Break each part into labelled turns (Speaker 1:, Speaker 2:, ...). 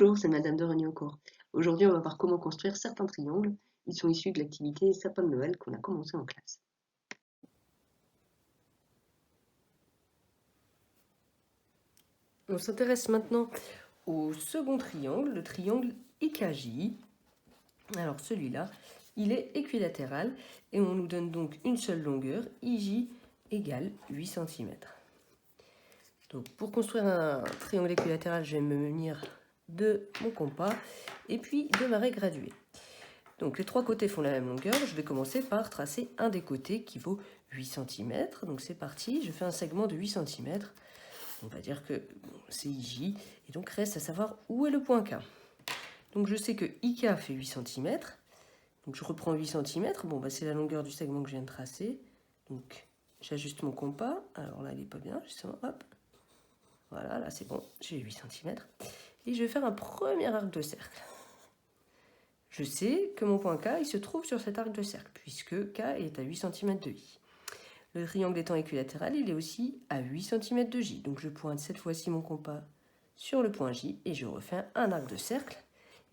Speaker 1: Bonjour, c'est Madame de Ragnancourt. Aujourd'hui, on va voir comment construire certains triangles. Ils sont issus de l'activité Sapin de Noël qu'on a commencé en classe.
Speaker 2: On s'intéresse maintenant au second triangle, le triangle IKJ. Alors celui-là, il est équilatéral et on nous donne donc une seule longueur, IJ égale 8 cm. Donc pour construire un triangle équilatéral, je vais me munir de mon compas et puis de ma raie graduée. Donc les trois côtés font la même longueur, je vais commencer par tracer un des côtés qui vaut 8 cm. Donc c'est parti, je fais un segment de 8 cm. On va dire que c'est IJ, et donc reste à savoir où est le point K. Donc je sais que IK fait 8 cm, donc je reprends 8 cm, bon bah c'est la longueur du segment que je viens de tracer, donc j'ajuste mon compas, alors là il n'est pas bien, justement, hop, voilà, là c'est bon, j'ai 8 cm, et je vais faire un premier arc de cercle. Je sais que mon point K, il se trouve sur cet arc de cercle, puisque K est à 8 cm de I. Le triangle étant équilatéral, il est aussi à 8 cm de J. Donc je pointe cette fois-ci mon compas sur le point J et je refais un arc de cercle.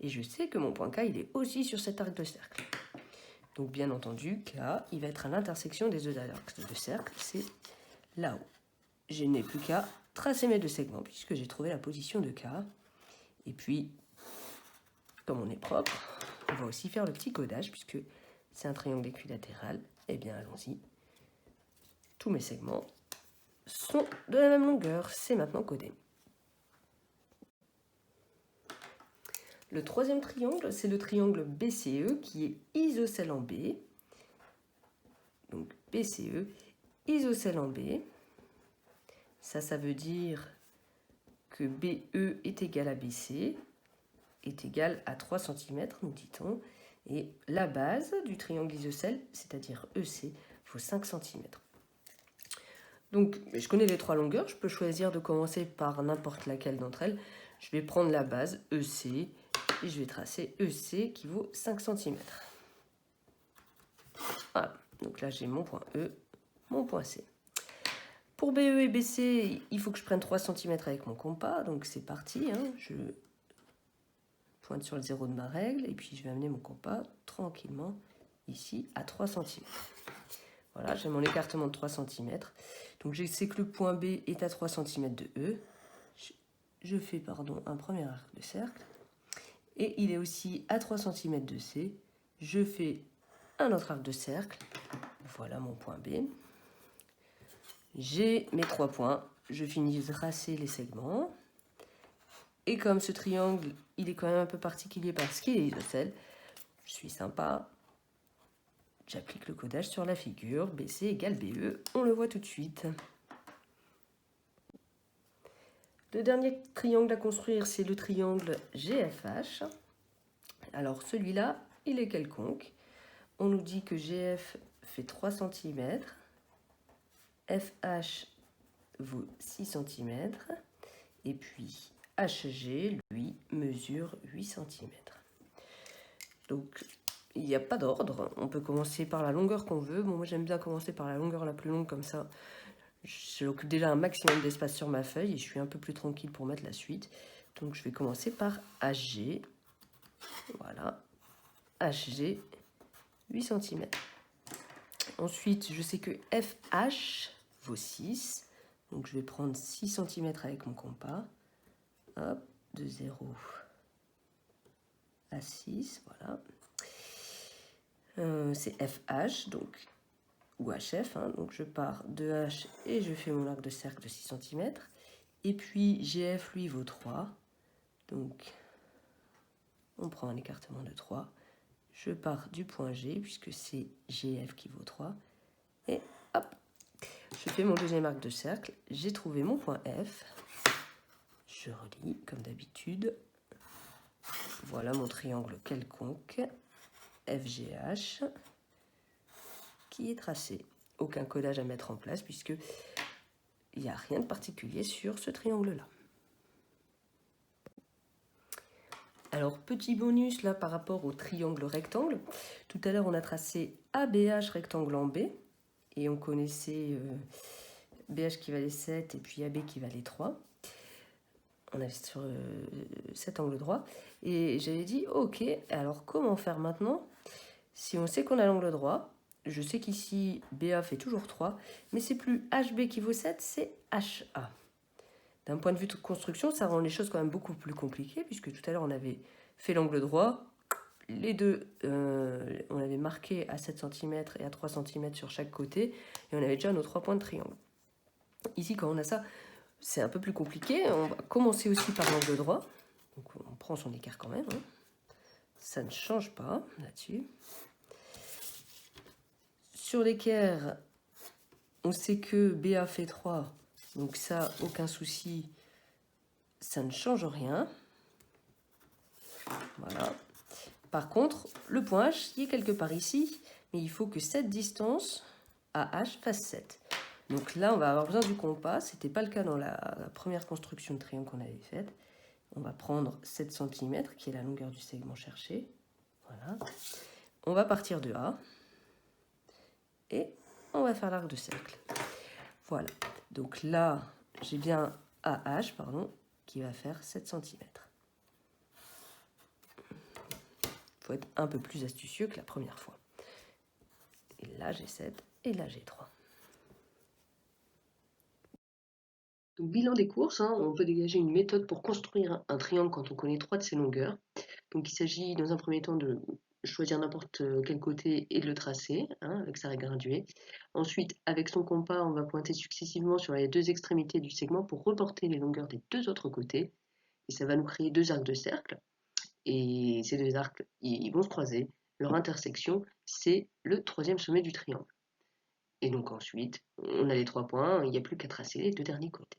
Speaker 2: Et je sais que mon point K, il est aussi sur cet arc de cercle. Donc bien entendu, K, il va être à l'intersection des deux arcs de cercle, c'est là-haut. Je n'ai plus qu'à tracer mes deux segments puisque j'ai trouvé la position de K. Et puis, comme on est propre, on va aussi faire le petit codage puisque c'est un triangle équilatéral. Eh bien, allons-y. Tous mes segments sont de la même longueur. C'est maintenant codé. Le troisième triangle, c'est le triangle BCE qui est isocèle en B. Donc BCE, isocèle en B. Ça veut dire que BE est égal à BC, est égal à 3 cm, nous dit-on. Et la base du triangle isocèle, c'est-à-dire EC, vaut 5 cm. Donc, je connais les trois longueurs, je peux choisir de commencer par n'importe laquelle d'entre elles. Je vais prendre la base EC et je vais tracer EC qui vaut 5 cm. Voilà, donc là j'ai mon point E, mon point C. Pour BE et BC, il faut que je prenne 3 cm avec mon compas, donc c'est parti. Je pointe sur le zéro de ma règle et puis je vais amener mon compas tranquillement ici à 3 cm. Voilà, j'ai mon écartement de 3 cm. Donc je sais que le point B est à 3 cm de E. Je fais un premier arc de cercle. Et il est aussi à 3 cm de C. Je fais un autre arc de cercle. Voilà mon point B. J'ai mes 3 points. Je finis de tracer les segments. Et comme ce triangle, il est quand même un peu particulier parce qu'il est isocèle, je suis sympa. J'applique le codage sur la figure. BC égale BE. On le voit tout de suite. Le dernier triangle à construire, c'est le triangle GFH. Alors celui-là, il est quelconque. On nous dit que GF fait 3 cm, FH vaut 6 cm, et puis HG, lui, mesure 8 cm. Donc, il n'y a pas d'ordre. On peut commencer par la longueur qu'on veut. Bon, moi, j'aime bien commencer par la longueur la plus longue, comme ça, j'occupe déjà un maximum d'espace sur ma feuille et je suis un peu plus tranquille pour mettre la suite. Donc, je vais commencer par HG. Voilà. HG, 8 cm. Ensuite, je sais que FH vaut 6. Donc, je vais prendre 6 cm avec mon compas. Hop, de 0 à 6, voilà. C'est FH, donc, ou HF, donc je pars de H et je fais mon arc de cercle de 6 cm. Et puis GF, lui, vaut 3. Donc, on prend un écartement de 3. Je pars du point G, puisque c'est GF qui vaut 3. Et hop, je fais mon deuxième arc de cercle. J'ai trouvé mon point F. Je relie, comme d'habitude. Voilà mon triangle quelconque, FGH, qui est tracé. Aucun codage à mettre en place, puisque il n'y a rien de particulier sur ce triangle-là. Alors, petit bonus là par rapport au triangle rectangle. Tout à l'heure, on a tracé ABH rectangle en B. Et on connaissait BH qui valait 7 et puis AB qui valait 3. on avait sur cet angle droit. Et j'avais dit, ok, alors comment faire maintenant? Si on sait qu'on a l'angle droit, je sais qu'ici, BA fait toujours 3, mais c'est plus HB qui vaut 7, c'est HA. D'un point de vue de construction, ça rend les choses quand même beaucoup plus compliquées, puisque tout à l'heure, on avait fait l'angle droit. Les deux, on avait marqué à 7 cm et à 3 cm sur chaque côté, et on avait déjà nos 3 points de triangle. Ici, quand on a ça, c'est un peu plus compliqué. On va commencer aussi par l'angle droit. Donc on prend son écart quand même. Hein. Ça ne change pas là-dessus. Sur l'équerre, on sait que BA fait 3. Donc ça, aucun souci. Ça ne change rien. Voilà. Par contre, le point H, il est quelque part ici. Mais il faut que cette distance à H fasse 7. Donc là, on va avoir besoin du compas. Ce n'était pas le cas dans la première construction de triangle qu'on avait faite. On va prendre 7 cm, qui est la longueur du segment cherché. Voilà. On va partir de A. Et on va faire l'arc de cercle. Voilà. Donc là, j'ai bien AH, pardon, qui va faire 7 cm. Il faut être un peu plus astucieux que la première fois. Et là, j'ai 7 et là, j'ai 3.
Speaker 1: Donc, bilan des courses, hein, on peut dégager une méthode pour construire un triangle quand on connaît 3 de ses longueurs. Donc il s'agit dans un premier temps de choisir n'importe quel côté et de le tracer, hein, avec sa règle graduée. Ensuite, avec son compas, on va pointer successivement sur les 2 extrémités du segment pour reporter les longueurs des 2 autres côtés. Et ça va nous créer 2 arcs de cercle. Et ces 2 arcs, ils vont se croiser. Leur intersection, c'est le 3e sommet du triangle. Et donc ensuite, on a les 3 points, il n'y a plus qu'à tracer les 2 derniers côtés.